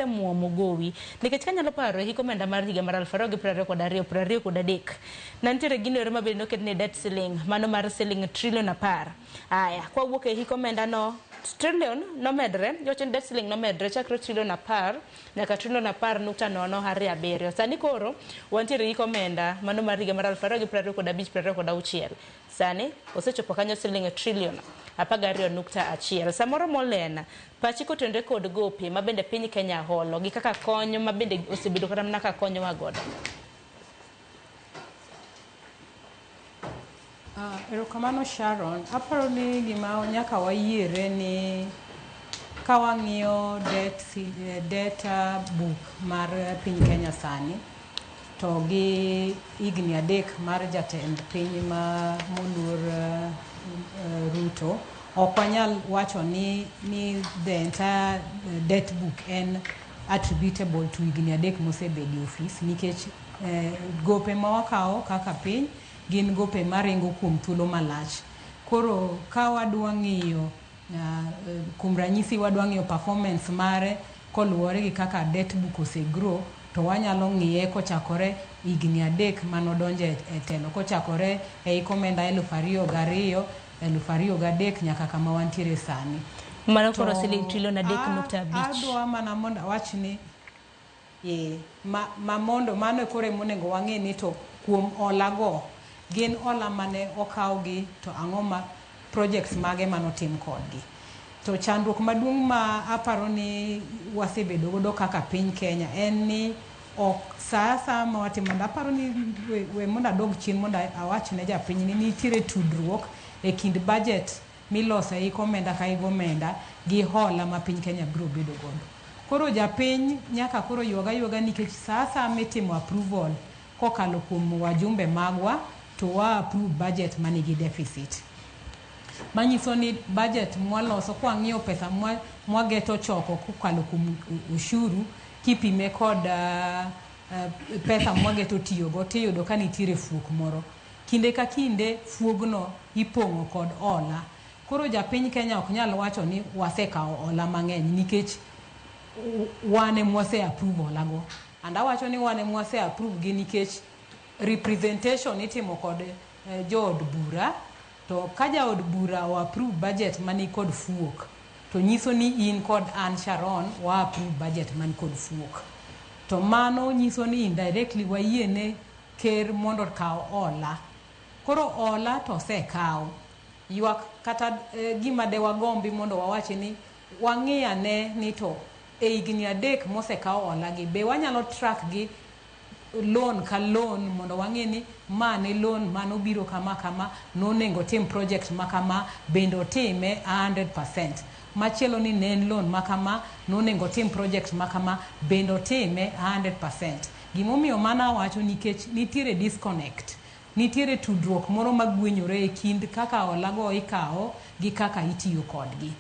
muomo gowi nikech kanyalo paro hiko omenda mar higa mar 2022 nantiere gino ero mabedo noket ne debt ceiling mano mar siling trillion 10. Aya kwa wuok e hiko omenda no trillion no medre jochen debt ceiling no medre chakre trillion 10 nyaka trillion 10.027. Sani koro wantiere hiko omenda mano mar higa mar 2025-26 sani osechopo kanyo siling trillion 12.1. Samoro molena pachi kotende kod gope mabende piny Kenya holo gi kaka konyo mabende osebedo kata mana kaka konyo wagodo. Erokamano Sharon, aparo ni gima nyaka wayiere ni kawang'iyo data book mar piny Kenya sani to gi higni 3 mar jatend piny moluor Ruto ok wanyal wacho ni the entire debt book en attributable to higni 3 mosebedo office nikech gope ma wakawo kaka piny gin gope maringo kuom thuolo malach. Koro ka wadwa ng'iyo kuom ranyisi wadwa ng'iyo performance mare koluwore gi kaka debt book osegrow to wanyalo ng'iye kochakore higni 3 manodonje e telo kochakore e hiko omenda 2002 2003 nyaka kama wantiere sani. Mano koro siling trillion 3.5. Adwa mana mondo awach ni mondo mano kore monego wang'e ni to kuom holago gin hola mane okawgi to ang'o ma projects mage manotim kodgi. To chandruok maduong' ma aparo ni wasebedo godo kaka piny Kenya en ni ok saa ma watimo aparo ni we mondo adog chien mondo awach ne japiny ni nitiere tudruok e kind budget miloso e hiko omenda ka hiko omenda gi hola ma piny Kenya biro bedo godo. Koro japiny nyaka koro yuaga nikech saa mitimo approval kokalo kuom wajumbe magwa to wa approve budget manigi deficit. Manyiso ni budget mwaloso kwa ng'iyo pesa mwageto choko kokalo kuom ushuru kipime kod pesa mwageto tiyogo tiyudo ka nitiere fuok moro. Kinde ka kinde fuogno ipong'o kod hola. Koro japiny Kenya ok nyal wacho ni wasekawo hola mang'eny nikech wane mwase approve holago. Anda wacho ni wane mwase approve gi nikech representation itimo kod jood bura to ka jaod bura o approve budget mani kod fuok to nyiso ni in kod an Sharon wa approve budget mani kod fuok. To mano nyiso ni indirectly wayiene ker mondo kaw hola. Koro hola to sekaw. Ywak kata gima de wagombi mondo wawachi ni wang'iyane ni to e higni 3 mosekaw hola gi be wanyalo track gi loan ka loan mondo wang'e ni mane loan mano biro kama nonengo tim project makama bende otime 100%. Machielo ni nen loan makama nonengo tim project makama bende otime 100%. Gimomiyo mana wacho nikech nitiere disconnect. Nitiere tudruok moro magwenyore e kind kaka holago ikawo gi kaka itiyo kodgi.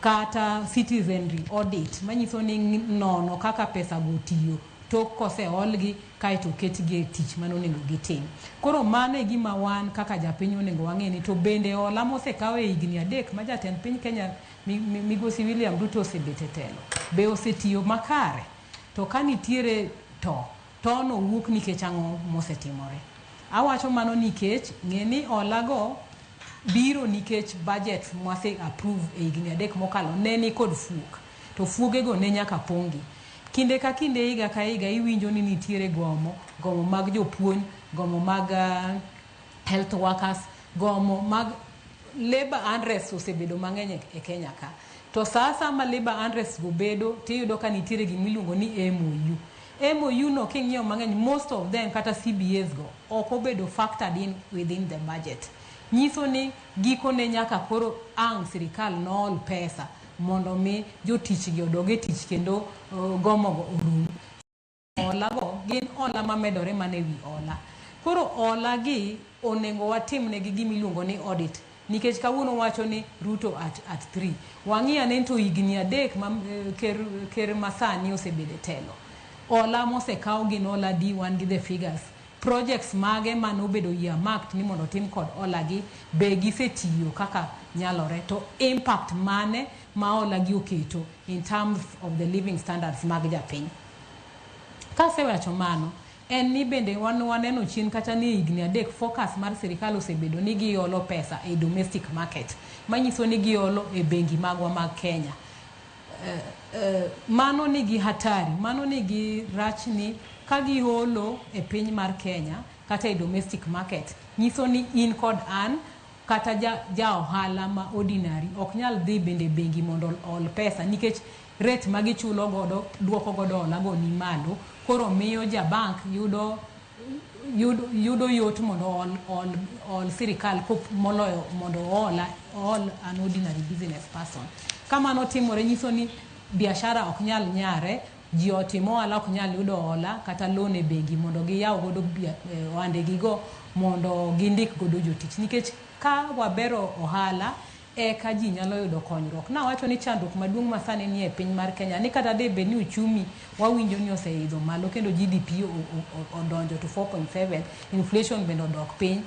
Kata citizenry audit manyiso ni nono kaka pesa go tiyo tok kose holgi kaito ketgi e tich manonego gitim. Koro mano e gima wan kaka japiny onego wang'e ni to bende hola mosekawe e higni 3 ma jatend piny Kenya migosi William Ruto osebete telo be osetiyo makare. To ka nitiere tono wuok nikech ang'o mosetimore. Awacho mano nikech ng'eni holago biro nikech budget mwase approve e higni 3 mokalo neni kod fuok. To fuogego ne nyaka pongi. Kinde ka kinde higa ka higa iwinjo ni nitiere gomo mag jopuonj, gomo mag health workers, gomo mag labor unrest osebedo mang'eny e Kenya ka. To saa ma labor unrest go bedo tiyudo ka nitiere gimiluongo ni MOU no king'iyo mang'eny most of them kata CBAs go ok obedo factored in within the budget. Nyiso ni giko ne nyaka koro sirkal nool pesa mondo mi jotich gi odoge tich kendo gomo go orum. Hola go gin hola mamedore mane wi hola. Koro hola gi onego watim ne gi gimiluongo ni audit nikech kawuono wacho ni Ruto at 3. Wang'iya ne to higni 3 ker masani osebedo telo. Hola mosekaw gin hola di wan gi the figures projects mage manobedo earmarked ni mondo tim kod hola gi be gisetiyo kaka nyalore, to impact mane ma hola gi oketo in terms of the living standards mag japiny. Kasewacho mano, en ni bende waneno chien kata ni higni 3 focus mar sirkal osebedo ni giolo pesa e domestic market, manyiso ni giolo e bengi magwa mag Kenya. Mano nigi hatari, mano nigi rach ni ka giholo e piny mar Kenya kata e domestic market, nyiso ni in kod an kata ja ohala ma ordinary ok nyal dhi bende bengi mondo ol pesa, nikech rate ma gichulo godo duoko godo holago ni malo, koro miyo ja bank yudo yot mondo ol sirkal moloyo mondo ol an ordinary business person. Kamano timore nyiso ni biashara ok nyal nyare, ji otimo ohala ok nyal yudo hola kata loan e bengi mondo giyaw godo ohande gigo mondo gindik godo jotich, nikech ka wabero ohala eka ji nyalo yudo konyruok. Nawacho ni chandruok maduong' masani ni e piny mar Kenya ni kata de beni uchumi wawinjo ni oseidho malo kendo GDP odonjo to 4.7, inflation bende odok piny,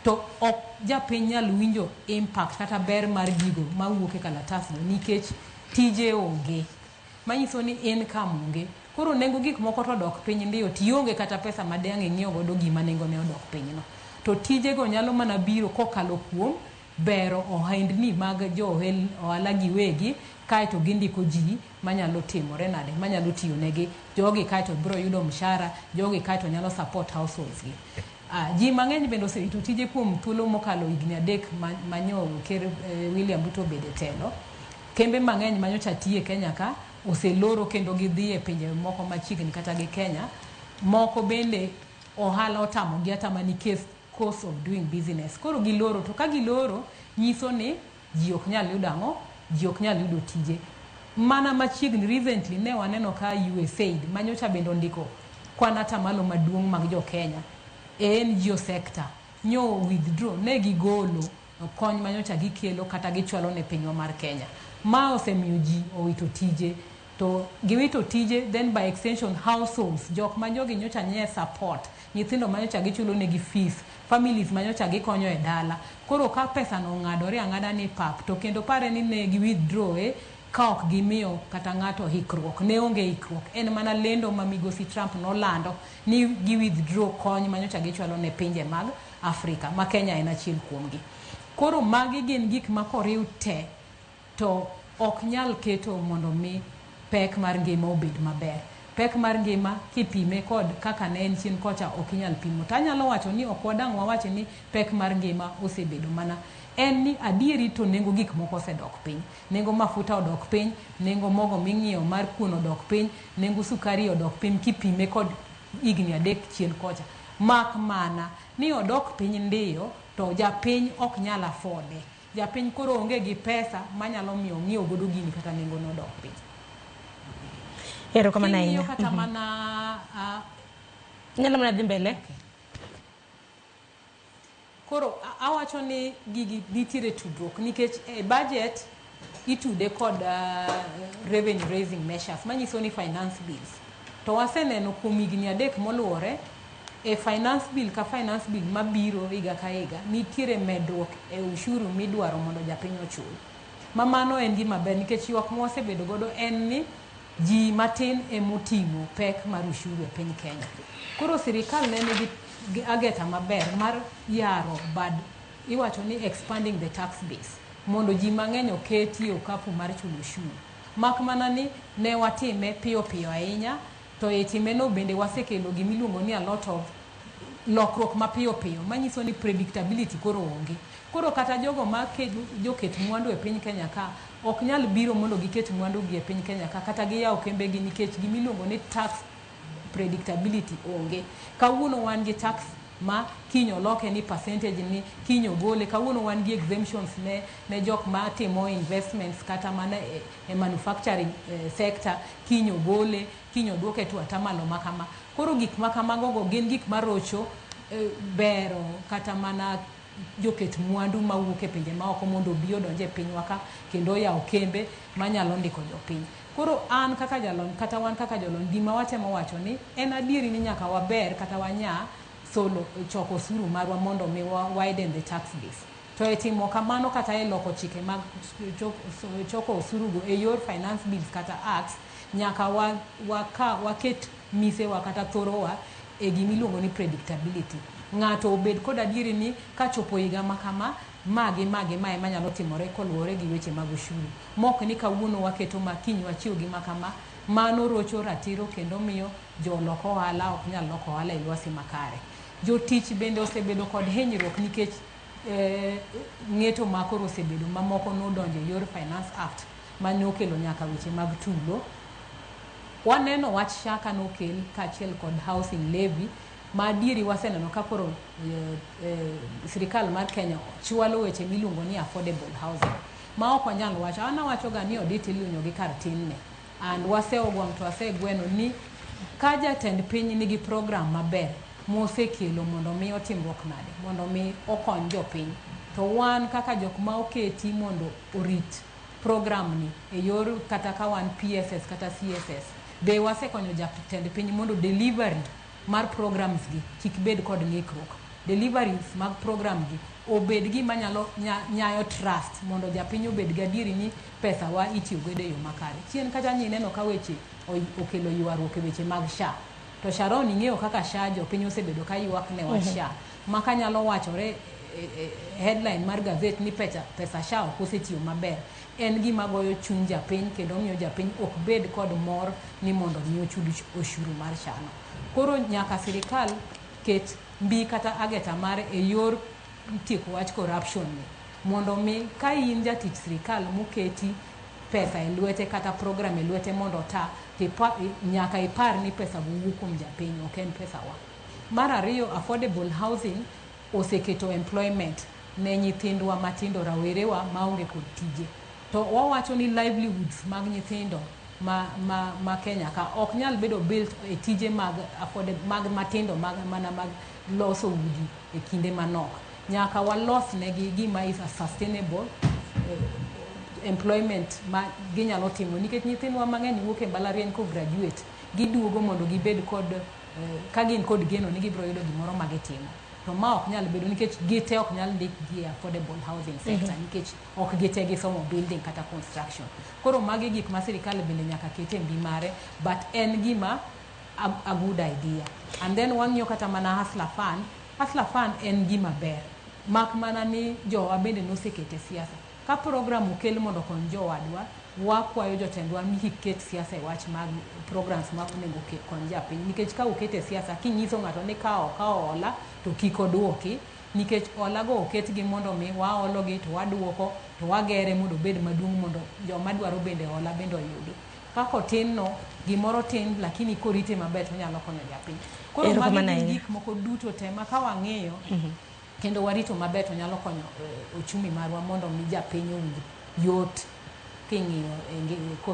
to ok japiny nyal winjo impact kata ber mar gigo mawuok e kalatas no, nikech tije onge, manyiso ni income onge. Koro nengo gik moko to dok piny ndiyo, tionge kata pesa madang' ing'iew godo gima nengo ne odok piny no. To tije go nyalo mana biro kokalo kuom bero ohandni mag jo ohala giwegi, kaeto gindiko ji manyalo timore nade, manyalo tiyo negi, jogi kaeto biro yudo mshahara, jogi kaeto nyalo support households gi. Ji mang'eny bende oserito tije kuom thuolo mokalo higni 3 manyo ker William Ruto bede telo. Kembe mang'eny manyocha tiye Kenya ka oseloro kendo gidhi e pinje moko machiegni kata gi Kenya. Moko bende ohala otamo gi atama nikech cost of doing business. Koro giloro, to ka giloro nyiso ni ji ok nyal yudo ang'o, ji ok nyal yudo tije. Mana machiegni recently ne waneno ka USAID manyocha bende ndiko kwan atamalo maduong' mag jo Kenya e NGO sector nyo withdraw, ne gigolo kony manyocha gikelo kata gichwalo ne pinywa mar Kenya. Ma osemiyo ji owito tije, to giwito tije then by extension households, jok ma jogi nyocha nye support, nyithindo manyocha gichulo negi fees, families manyocha gikonyo e dala. Koro ka pesa no ng'adore ang'ada ni pap, to kendo pare ni ne gi withdraw ka ok gimiyo kata ng'ato hikruok, ne onge hikruok. En mana lendo ma migosi Trump nolando ni gi withdraw kony manyocha gichwalo ne pinje mag Afrika, ma Kenya en achiel kuomgi. Koro magi gin gik ma koriw te to ok nyal keto mondo mi pek mar ngima obed maber. Pek mar ngima kipime kod kaka ne en chien kocha ok inyal pimo. Tanyalo wacho ni ok wadang' wawache ni pek mar ngima osebedo mana. En ni adieri to nengo gik moko osedok piny. Nengo mafuta odok piny, nengo mogo ming'iewo mar kuon odok piny, nengo sukari odok piny kipime kod higni 3 chien kocha. Mak mana ni odok piny ndiyo, to japiny ok nyal afforde. Japiny koro onge gi pesa manyalo miyo ng'iew godo gini kata nengo no odok piny. Ero kama na ina. Kata mana nyalo mana dhi mbele. Okay. Koro awacho ni gigi nitiere tudruok nikech budget itude kod revenue raising measures, manyiso ni finance bills. To waseneno kuom higni 3 moluwore e finance bill ka finance bill mabiro higa ka higa nitiere medruok e ushuru midwaro mondo japiny ochul. Mano en gima ber nikech ywak mosebedo godo en ni ji matin emoting'o pek mar ushuru e piny Kenya. Koro sirkal ne nigi ageta maber mar yaro bad, iwacho ni expanding the tax base, mondo ji mang'eny oketi okapu mar chulo ushuru. Mak mana ni ne watime piyo piyo ahinya, to e time no bende wasekelo gimiluongo ni a lot of lokruok mapiyo piyo, manyiso ni predictability koro onge. Koro kata jogo ma joket mwandu e piny Kenya ka ok nyal biro mondo giket mwandu gi e piny Kenya ka kata giyaw kembe gi nikech gimiluongo ni tax predictability onge. Kawuono wan gi tax ma kinyo loke ni percentage ni kinyo gole. Kawuono wan gi exemptions ne jok ma timo investments kata mana e manufacturing sector, kinyo gole, kinyo duoke tu atamalo makama. Koro gik makamago gin gik marocho bero kata mana joket mwandu mawuok e pinje maoko mondo bi odonje e pinywa ka kendo yaw kembe manyalo ndiko jopiny. Koro an kaka jalony kata wan kaka jolony gima watemo wacho ni en adieri ni nyaka waber kata wanya solo choko osuru marwa mondo mi widen the tax base. To etimo kamano kata e loko chike mag choko osuru go e yor finance bills kata acts, nyaka waket misewa kata thorowa e gimiluongo ni predictability. Ng'ato obed kod adieri ni kachopo higa makama magi ema nyalo timore koluwore gi weche mag ushuru. Mok ni kawuono waketo makiny wachiwo gi makama, mano rocho ratiro kendo miyo joloko ohala ok nyal loko ohala e lwasi makare. Jotich bende osebedo kod hinyruok nikech ng'eto makoro osebedo mamoko nodonjo e yor Finance Act manokelo nyaka weche mag tulo. Waneno wach shaka nokel kachiel kod housing levy ma dieri waseneno ka koro sirkal mar Kenya chwalo weche miluongo ni affordable housing. Ma ok wanyal wacho, ana wacho ga ni odit ilunyo gi kar tin ne. And waseogwang to wasegweno ni ka jatend piny nigi program maber mosekelo mondo mi otimruok nade, mondo mi okony jopiny, to wan kaka jok ma oketi mondo orit program ni e yor kata ka wan PSS kata CSS, be wasekonyo jatend piny mondo delivery mar programs gi kik bed kod ng'ikruok. Deliveries mag program gi obed gi manyalo nyayo trust mondo japiny obed gadieri ni pesa wa itiyo godo e yo makare. Chien kata neno ka weche okelo ywaruok e weche mag SHA. To Sharon ing'eyo kaka SHA jopiny osebedo ka ywak ne wach SHA. Maka nyalo wachore headline mar gazette ni pesa SHA ok osetiyo maber. En gima goyo chuny japiny kendo miyo japiny ok bed kod mor ni mondo mi ochud ushuru mar SHA no. Koro nyaka sirkal ket mbi kata ageta mare e yor tieko wach corruption ni, mondo mi ka in jatich sirkal moketi pesa e lwete kata program e lwete mondo ta nyaka ipar ni pesa wuok kuom japiny, ok en pesa wa. Mar ariyo, affordable housing oseketo employment ne nyithindwa matindo, rawerewa maonge kod tije. To wawacho ni livelihoods mag nyithindo ma Kenya ka ok nyal bedo built e tije mag matindo mana mag loso udi e kinde manok. Nyaka walos negi gima is a sustainable employment ma ginyalo timo, nikech nyithindwa mang'eny wuok e mbalariany ko graduate giduogo mondo gibed kod ka gin kod geno ni gibiro yudo gimoro ma gitimo. To ma ok nyal bedo nikech gite ok nyal ndik gi affordable housing sector nikech ok gite gisomo building kata construction. Koro magi gik ma sirkal bende nyaka kete mbi mare, but en gima a good idea. And then wang'iyo kata mana hustler fund en gima ber, mak mana ni jowa bende nosekete siasa. Ka program okel mondo kon jowadwa, wakwayo jotendwa ni hiket siasa e wach mag programs ma onego kon japiny, nikech ka ukete siasa kinyiso ng'ato ni kawo hola to kik oduoki, nikech hola go oket gi mondo mi waolo gi to waduoko to wagere mondo bed maduong' mondo joma dwaro bende hola bende oyudi. Kako tin no gimoro tin lakini korite maber to nyalo konyo japiny. Koro magi gik moko duto tema ka wang'eyo kendo warito maber to nyalo konyo ochumi marwa mondo mi japiny owinj yot king'iyo